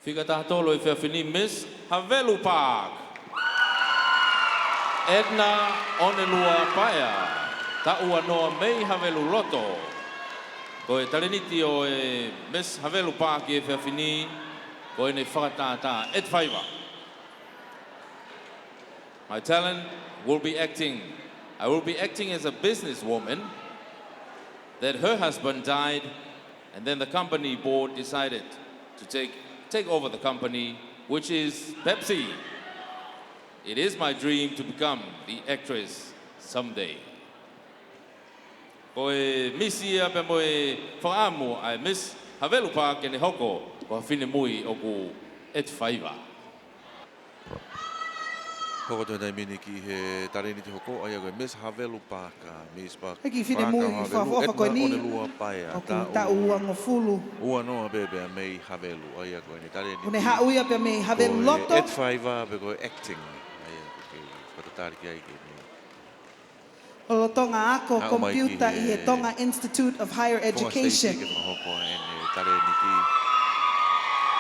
Fica tahtolo I Whiawhini Miss Havelu Park. Edna Onelua Paea. Ta'ua noa mei Havelu Loto. Ko e taleniti o e Miss Havelu Park I Whiawhini. Ko e nei whakatata et whaiva. My talent will be acting. I will be acting as a businesswoman that her husband died and then the company board decided to take over the company, which is Pepsi. It is my dream to become the actress someday. Ko e misia pe mo e whaamu ai Miss Havelu Park e ne hoko ko whine mui o ku et whaiva. Hoko tō nei mini ki he tareni te hoko ai koe Miss Havelu Park, Miss Park. Heki whine mui I whawhawha koe ni. Edna Onelua Paea. O ku ta'ua ngofulu. Ua noa bebe mei Havelu ai koe ni tareni. Une hauia pe mei Havelu Loto. Et whaiva pe koe acting. Ai koe whatatari ki ai ke ni. O Tonga ako computer I he Tonga Institute of Higher Education. Tonga State ke hoko e ne tareni ki.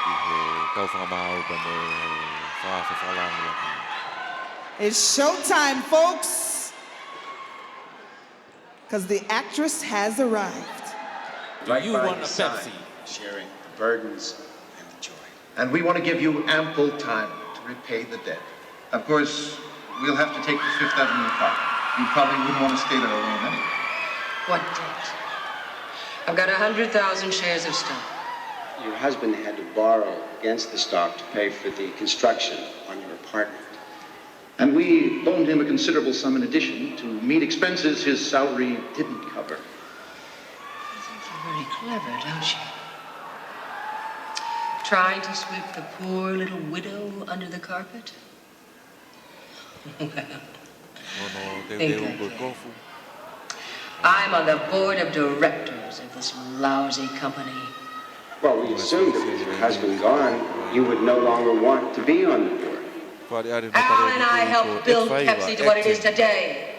I he kauwhangamau pe me whawhalangu. It's showtime, folks. Because the actress has arrived. Do you want a Pepsi? Sharing the burdens and the joy. And we want to give you ample time to repay the debt. Of course, we'll have to take the Fifth Avenue Park. You probably wouldn't want to stay there alone anyway. What debt? I've got 100,000 shares of stock. Your husband had to borrow against the stock to pay for the construction on your apartment. And we loaned him a considerable sum in addition to meet expenses his salary didn't cover. You think you're very clever, don't you? Trying to sweep the poor little widow under the carpet? I'm on the board of directors of this lousy company. Well, we assumed that with your husband gone, you would no longer want to be on the board. Al and I helped build Pepsi to what it is today.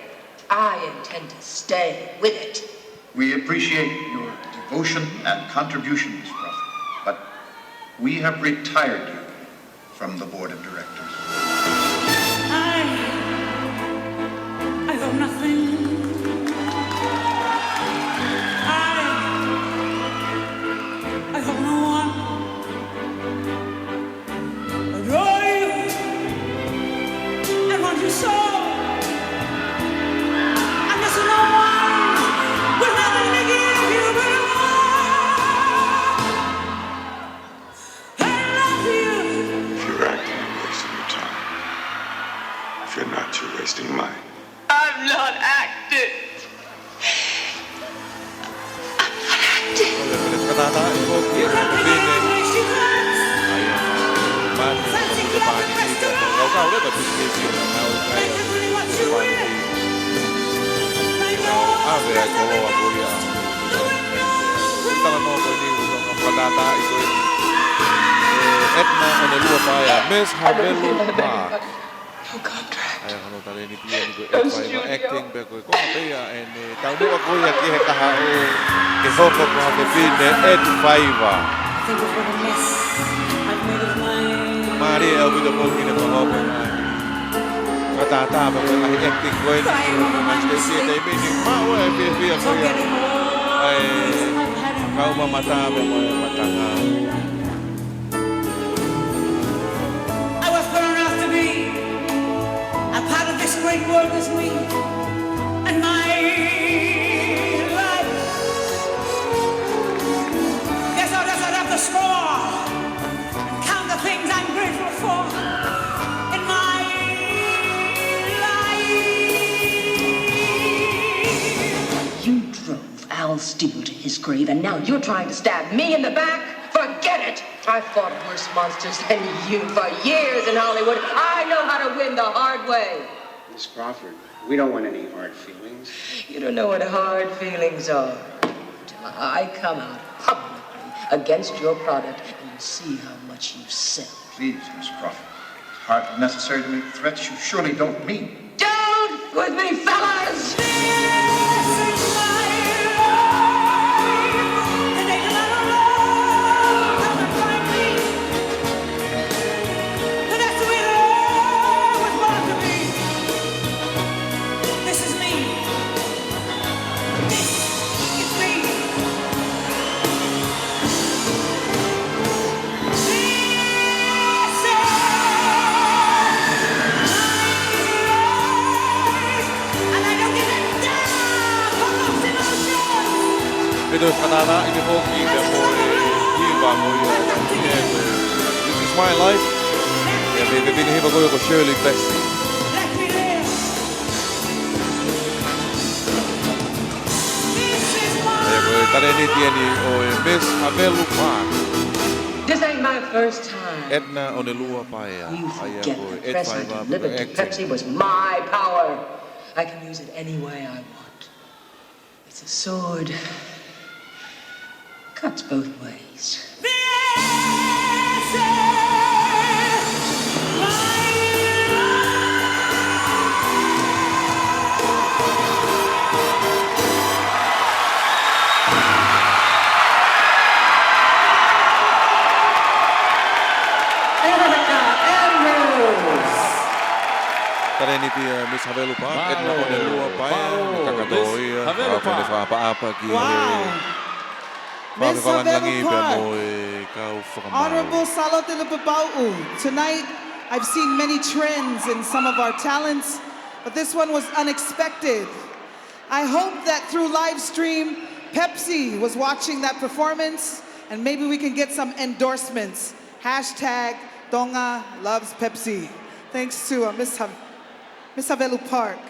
I intend to stay with it. We appreciate your devotion and contribution, Ms. Crawford, but we have retired you from the board of directors. I got nothing. I got no one. Adore you and want you so. And there's no one with nothing to give you but I love you. If you're acting, you're wasting your time. If you're not, you're wasting mine. I'm not acting. Edna Onelua Paea, Miss Havelu Park. No contract. Ai hano tale ni pia ni ko acting be ko pea and tau no ko ia ki he kaha o ke hoko ko te fine et faiva. I think of what a mess I've made of my Mari e o ko ki ne ko hopo. Kata ta ba ko ai acting ko ni ma ste si te be ni ma o e be be ko ia. Ai kau ma mata be mo mata nga. I was born out to be a part of this great world with me and my life. Guess I'll just add up the score and count the things I'm grateful for in my life. You drove Al Steele to his grave, and now you're trying to stab me in the back? Forget it! I fought worse monsters than you for years in Hollywood. I know how to win the hard way. Miss Crawford, we don't want any hard feelings. You don't know what hard feelings are until I come out publicly against your product and you see how much you sell. Please, Miss Crawford, it's hardly necessary to make threats you surely don't mean. Don't with me, fellas! Nana ini hoki da mo hiva mo This is my life. Ja me vini hiva ko joko Shirley Bessie. Ja ko tareni tieni o Miss Havelu Park. This ain't my first time. Edna Onelua Paea. You forget the press I delivered to Pepsi was my power. I can use it any way I want. It's a sword. Cuts both ways. Tareni tia Miss Havelu Park, Edna Onelua Paea, kakatoi, haapene whaapa-apa ki Miss Havelu Park. Park. Honorable Salote. Tonight, I've seen many trends in some of our talents, but this one was unexpected. I hope that through live stream, Pepsi was watching that performance, and maybe we can get some endorsements. Hashtag Tonga loves Pepsi. Thanks to Miss Havelu Park.